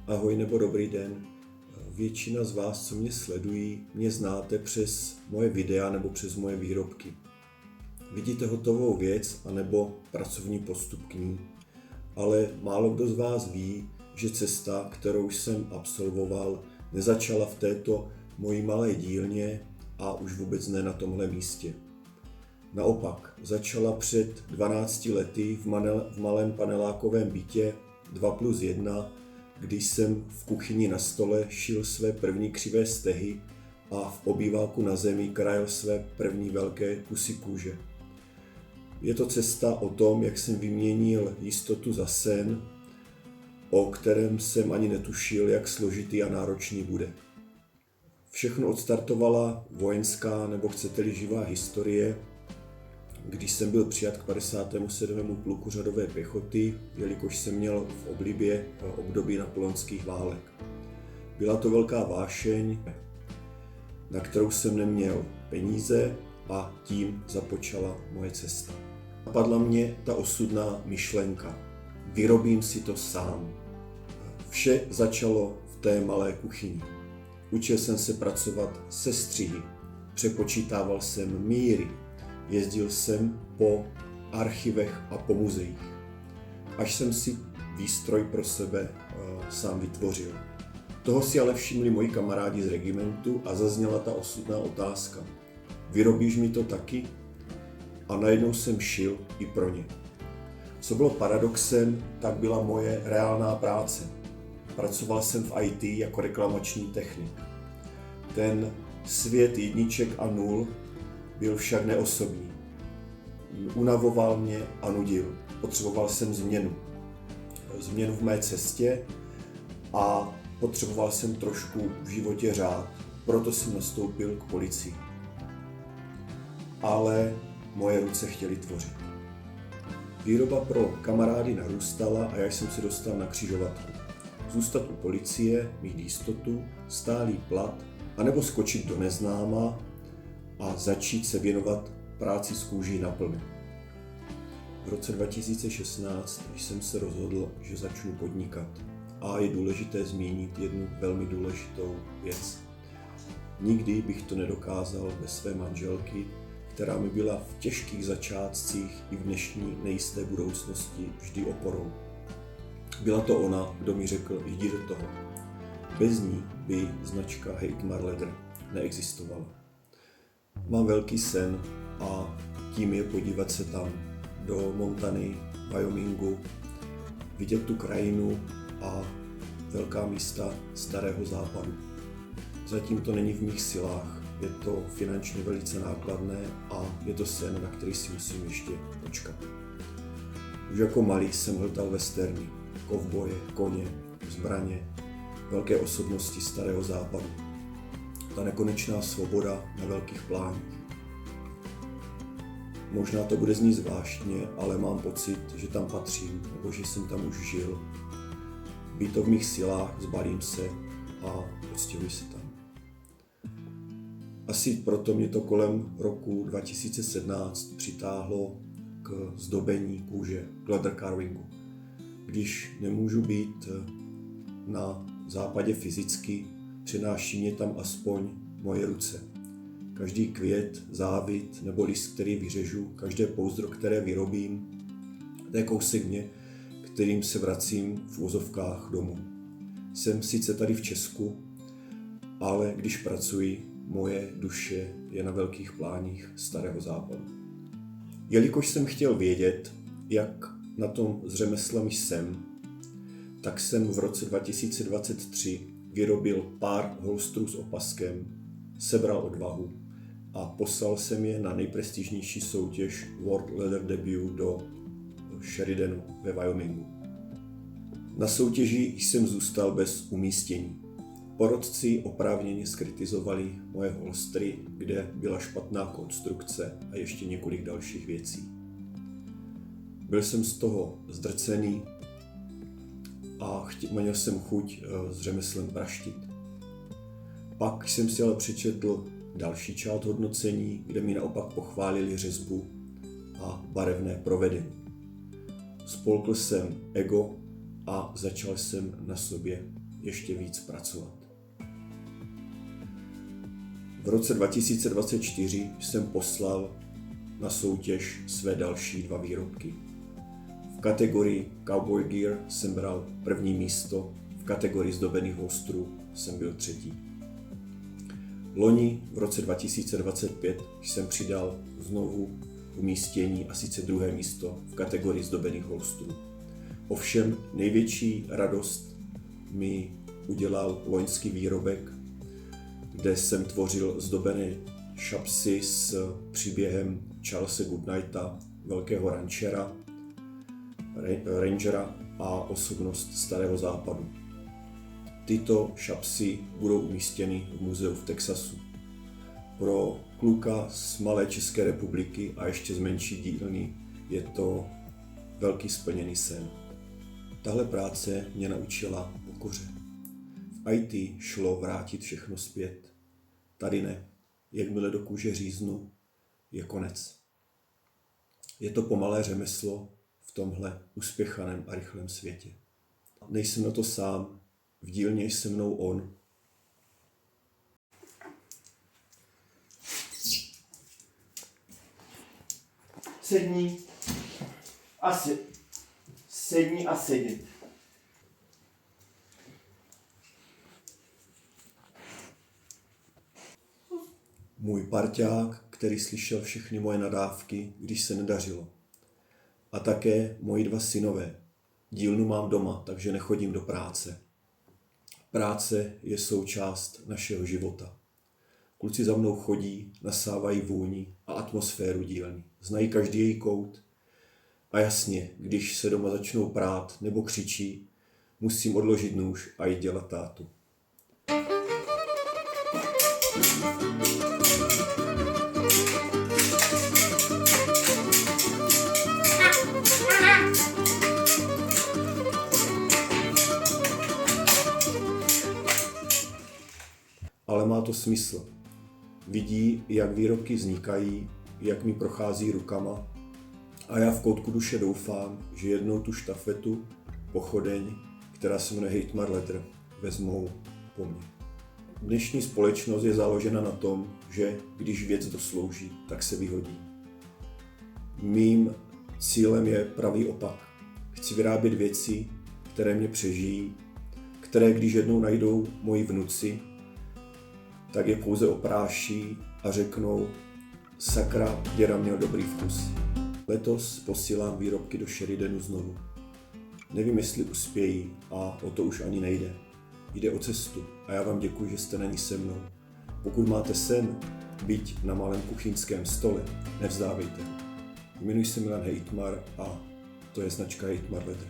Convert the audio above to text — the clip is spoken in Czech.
Ahoj nebo dobrý den. Většina z vás, co mě sledují, mě znáte přes moje videa nebo přes moje výrobky. Vidíte hotovou věc anebo pracovní postup k ní, ale málo kdo z vás ví, že cesta, kterou jsem absolvoval, nezačala v této mojí malé dílně a už vůbec ne na tomhle místě. Naopak, začala před 12 lety v malém panelákovém bytě 2+1, když jsem v kuchyni na stole šil své první křivé stehy a v obýváku na zemi krajil své první velké kusy kůže. Je to cesta o tom, jak jsem vyměnil jistotu za sen, o kterém jsem ani netušil, jak složitý a náročný bude. Všechno odstartovala vojenská, nebo chcete-li živá historie, když jsem byl přijat k 57. pluku řadové pěchoty, jelikož jsem měl v oblibě období napoleonských válek. Byla to velká vášeň, na kterou jsem neměl peníze a tím započala moje cesta. Napadla mě ta osudná myšlenka. Vyrobím si to sám. Vše začalo v té malé kuchyni. Učil jsem se pracovat se střihy, přepočítával jsem míry, jezdil jsem po archivech a po muzeích, až jsem si výstroj pro sebe sám vytvořil. Toho si ale všimli moji kamarádi z regimentu a zazněla ta osudná otázka. Vyrobíš mi to taky? A najednou jsem šil i pro ně. Co bylo paradoxem, tak byla moje reálná práce. Pracoval jsem v IT jako reklamační technik. Ten svět jedniček a nul byl však neosobní. Unavoval mě a nudil. Potřeboval jsem změnu. Změnu v mé cestě a potřeboval jsem trošku v životě řád. Proto jsem nastoupil k policii. Ale moje ruce chtěly tvořit. Výroba pro kamarády narůstala a já jsem se dostal na křižovatku. Zůstat u policie, mít jistotu, stálý plat, anebo skočit do neznáma a začít se věnovat práci s kůží naplno. V roce 2016 jsem se rozhodl, že začnu podnikat. A je důležité zmínit jednu velmi důležitou věc. Nikdy bych to nedokázal bez své manželky, která mi byla v těžkých začátcích i v dnešní nejisté budoucnosti vždy oporou. Byla to ona, kdo mi řekl, jdi do toho. Bez ní by značka Heidmar Leather neexistovala. Mám velký sen a tím je podívat se tam do Montany, Wyomingu, vidět tu krajinu a velká místa Starého západu. Zatím to není v mých silách, je to finančně velice nákladné a je to sen, na který si musím ještě počkat. Už jako malý jsem hltal westerny, kovboje, koně, zbraně, velké osobnosti Starého západu. Ta nekonečná svoboda na velkých pláních. Možná to bude znít zvláštně, ale mám pocit, že tam patřím, nebo že jsem tam už žil. Být to v mých silách, zbalím se a odstěhuji se tam. Asi proto mě to kolem roku 2017 přitáhlo k zdobení kůže, k leather carvingu. Když nemůžu být na západě fyzicky, přináší mě tam aspoň moje ruce. Každý květ, závit nebo list, který vyřežu, každé pouzdro, které vyrobím, to je kousek mě, kterým se vracím v uvozovkách domů. Jsem sice tady v Česku, ale když pracuji, moje duše je na velkých pláních Starého západu. Jelikož jsem chtěl vědět, jak na tom s řemeslem jsem, tak jsem v roce 2023 vyrobil pár holstrů s opaskem, sebral odvahu a poslal jsem je na nejprestižnější soutěž World Leather Debut do Sheridanu ve Wyomingu. Na soutěži jsem zůstal bez umístění. Porotci oprávněně zkritizovali moje holstry, kde byla špatná konstrukce a ještě několik dalších věcí. Byl jsem z toho zdrcený a měl jsem chuť s řemeslem praštit. Pak jsem si ale přečetl další část hodnocení, kde mi naopak pochválili řezbu a barevné provedení. Spolkl jsem ego a začal jsem na sobě ještě víc pracovat. V roce 2024 jsem poslal na soutěž své další 2 výrobky. V kategorii Cowboy Gear jsem bral 1. místo, v kategorii zdobených holstrů jsem byl 3. Loni v roce 2025 jsem přidal znovu umístění, a sice 2. místo v kategorii zdobených holstrů. Ovšem největší radost mi udělal loňský výrobek, kde jsem tvořil zdobené šapsy s příběhem Charlesa Goodnighta, velkého rangera a osobnost Starého západu. Tyto šapsy budou umístěny v muzeu v Texasu. Pro kluka z malé České republiky a ještě z menší dílny je to velký splněný sen. Tahle práce mě naučila pokoře. V IT šlo vrátit všechno zpět. Tady ne. Jakmile do kůže říznu, je konec. Je to pomalé řemeslo v tomhle uspěchaném a rychlém světě. Nejsem na to sám, v dílně je se mnou on. Sedni a sedět. Můj parťák, který slyšel všechny moje nadávky, když se nedařilo. A také moji 2 synové. Dílnu mám doma, takže nechodím do práce. Práce je součást našeho života. Kluci za mnou chodí, nasávají vůni a atmosféru dílny. Znají každý její kout. A jasně, když se doma začnou prát nebo křičí, musím odložit nůž a jít dělat tátu. Ale má to smysl. Vidí, jak výrobky vznikají, jak mi prochází rukama a já v koutku duše doufám, že jednou tu štafetu, pochodeň, která se jmenuje Heitmar Leather, vezmou po mně. Dnešní společnost je založena na tom, že když věc doslouží, tak se vyhodí. Mým cílem je pravý opak. Chci vyrábět věci, které mě přežijí, které když jednou najdou moji vnuci, tak je pouze opráší a řeknou: sakra, děda měl dobrý vkus. Letos posílám výrobky do Sheridanu znovu. Nevím, jestli uspějí, a o to už ani nejde. Jde o cestu a já vám děkuji, že jste na ní se mnou. Pokud máte sen být na malém kuchyňském stole, nevzdávejte ho. Jmenuji se Milan Heitmar a to je značka Heitmar Leather.